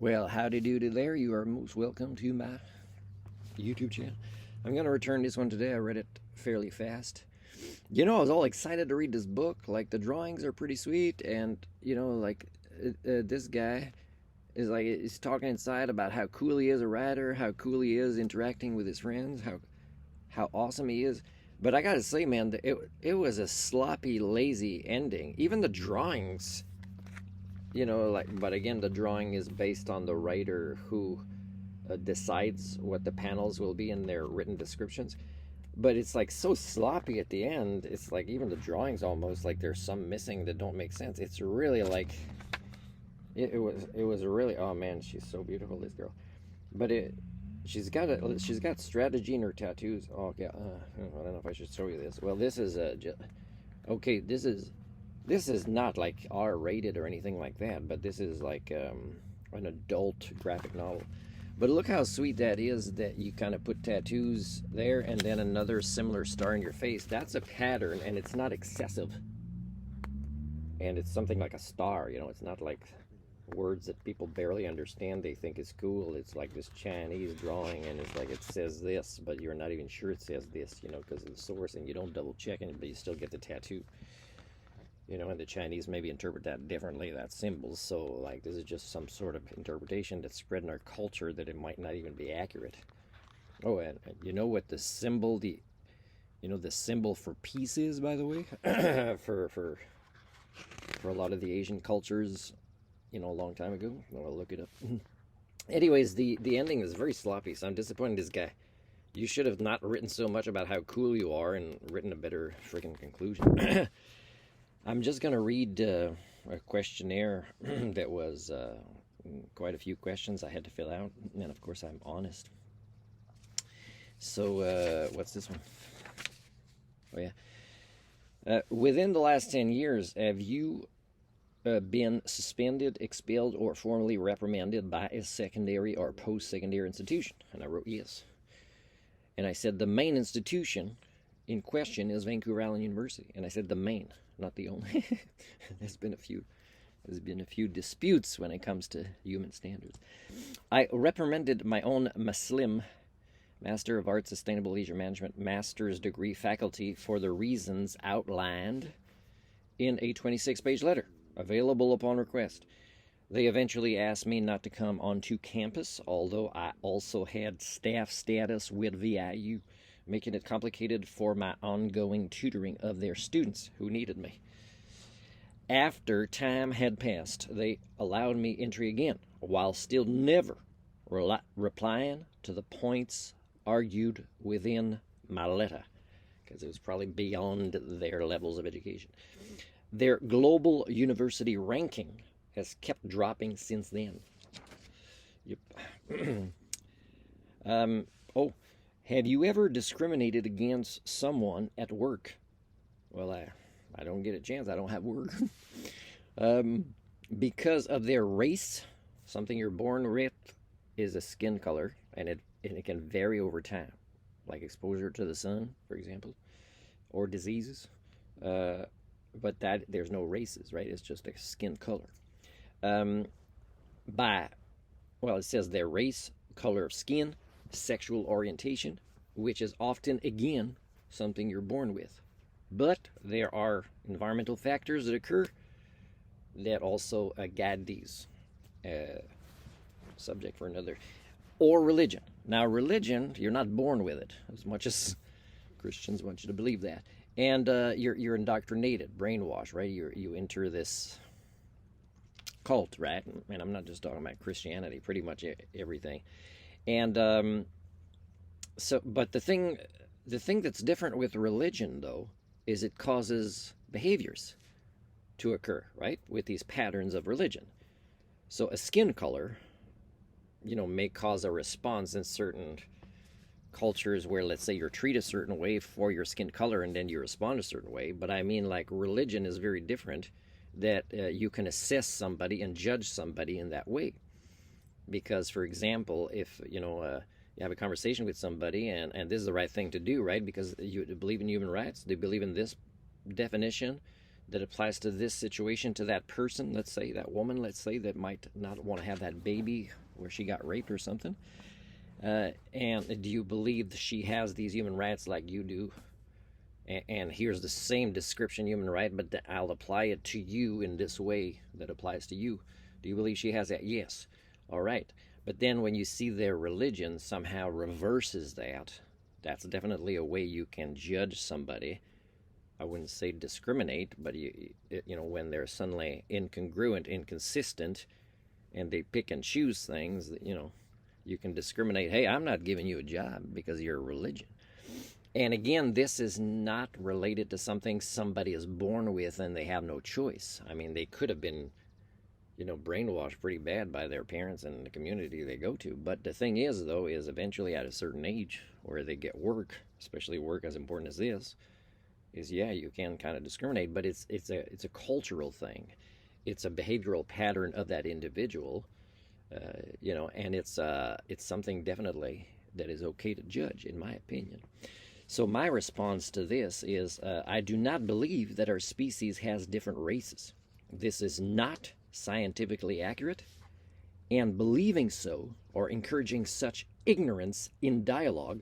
Well, howdy doody there. You are most welcome to my YouTube channel. I'm going to return this one today. I read it fairly fast. I was all excited to read this book. Like, the drawings are pretty sweet, and, this guy is like, he's talking inside about how cool he is a writer, how cool he is interacting with his friends, how awesome he is. But I gotta say, man, it was a sloppy, lazy ending. Even the drawings, but again, the drawing is based on the writer who decides what the panels will be in their written descriptions. But it's like so sloppy at the end. It's like even the drawings almost like there's some missing that don't make sense. It's really like it was really, oh man, she's so beautiful, this girl. But she's got strategy in her tattoos. Oh yeah, I don't know if I should show you this. Well, this is okay. This is not like R-rated or anything like that, but this is like an adult graphic novel. But look how sweet that is, that you kind of put tattoos there and then another similar star in your face. That's a pattern, and it's not excessive. And it's something like a star, it's not like words that people barely understand they think is cool. It's like this Chinese drawing, and it's like it says this, but you're not even sure it says this, because of the source, and you don't double check it, but you still get the tattoo. And the Chinese maybe interpret that differently, that symbols. So, like, this is just some sort of interpretation that's spread in our culture that it might not even be accurate. Oh, and you know what the symbol, the symbol for peace is, by the way, for a lot of the Asian cultures, a long time ago. I'll look it up. Anyways, the ending is very sloppy, so I'm disappointed in this guy. You should have not written so much about how cool you are and written a better freaking conclusion. I'm just going to read a questionnaire that was quite a few questions I had to fill out. And of course, I'm honest. So, what's this one? Oh, yeah. Within the last 10 years, have you been suspended, expelled, or formally reprimanded by a secondary or post-secondary institution? And I wrote yes. And I said the main institution in question is Vancouver Island University. And I said the main, not the only. There's been a few disputes when it comes to human standards. I reprimanded my own Muslim Master of Arts Sustainable Leisure Management master's degree faculty for the reasons outlined in a 26-page letter, available upon request. They eventually asked me not to come onto campus, although I also had staff status with VIU, making it complicated for my ongoing tutoring of their students who needed me. After time had passed, they allowed me entry again, while still never replying to the points argued within my letter, because it was probably beyond their levels of education. Their global university ranking has kept dropping since then. Yep. Have you ever discriminated against someone at work? Well, I don't get a chance. I don't have work. Because of their race, something you're born with is a skin color, and it can vary over time, like exposure to the sun, for example, or diseases. But that there's no races, right? It's just a skin color. It says their race, color of skin, sexual orientation, which is often, again, something you're born with. But there are environmental factors that occur that also guide these. Subject for another. Or religion. Now, religion, you're not born with it, as much as Christians want you to believe that. And you're indoctrinated, brainwashed, right? You enter this cult, right? And I'm not just talking about Christianity, pretty much everything. And but the thing that's different with religion, though, is it causes behaviors to occur, right? With these patterns of religion. So a skin color, may cause a response in certain cultures where, let's say, you're treated a certain way for your skin color and then you respond a certain way. But I mean, like, religion is very different, that you can assess somebody and judge somebody in that way. Because, for example, if, you have a conversation with somebody and this is the right thing to do, right? Because you believe in human rights, they believe in this definition, that applies to this situation, to that person, let's say, that woman, let's say, that might not want to have that baby where she got raped or something. And do you believe that she has these human rights like you do? And here's the same description, human right, but I'll apply it to you in this way that applies to you. Do you believe she has that? Yes. All right. But then when you see their religion somehow reverses that, that's definitely a way you can judge somebody. I wouldn't say discriminate, but when they're suddenly incongruent, inconsistent, and they pick and choose things, you can discriminate. Hey, I'm not giving you a job because of your religion. And again, this is not related to something somebody is born with and they have no choice. I mean, they could have been, brainwashed pretty bad by their parents and the community they go to. But the thing is, though, is eventually at a certain age where they get work, especially work as important as this, you can kind of discriminate, but it's a cultural thing. It's a behavioral pattern of that individual, and it's something definitely that is okay to judge, in my opinion. So my response to this is, I do not believe that our species has different races. This is not scientifically accurate, and believing so or encouraging such ignorance in dialogue,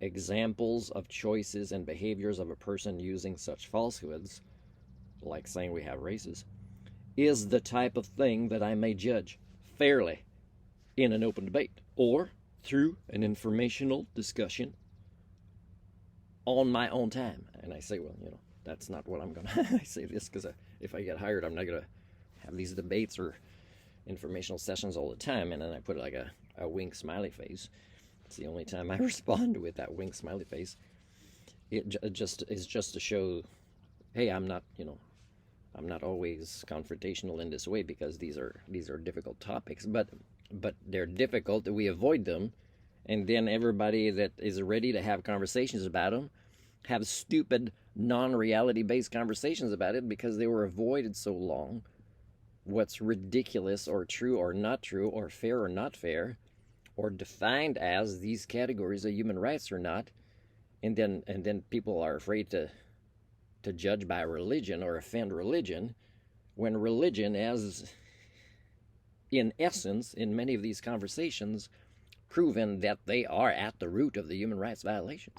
examples of choices and behaviors of a person using such falsehoods, like saying we have races, is the type of thing that I may judge fairly in an open debate or through an informational discussion on my own time. And I say, well, that's not what I'm going to I say this because if I get hired, I'm not going to have these debates or informational sessions all the time. And then I put like a wink smiley face. It's the only time I respond with that wink smiley face. It just is just to show, hey, I'm not always confrontational in this way because these are difficult topics, but they're difficult. We avoid them, and then everybody that is ready to have conversations about them have stupid, non-reality based conversations about it because they were avoided so long. What's ridiculous or true or not true or fair or not fair, or defined as these categories of human rights or not, and then people are afraid to judge by religion or offend religion, when religion, as in essence in many of these conversations, proven that they are at the root of the human rights violations.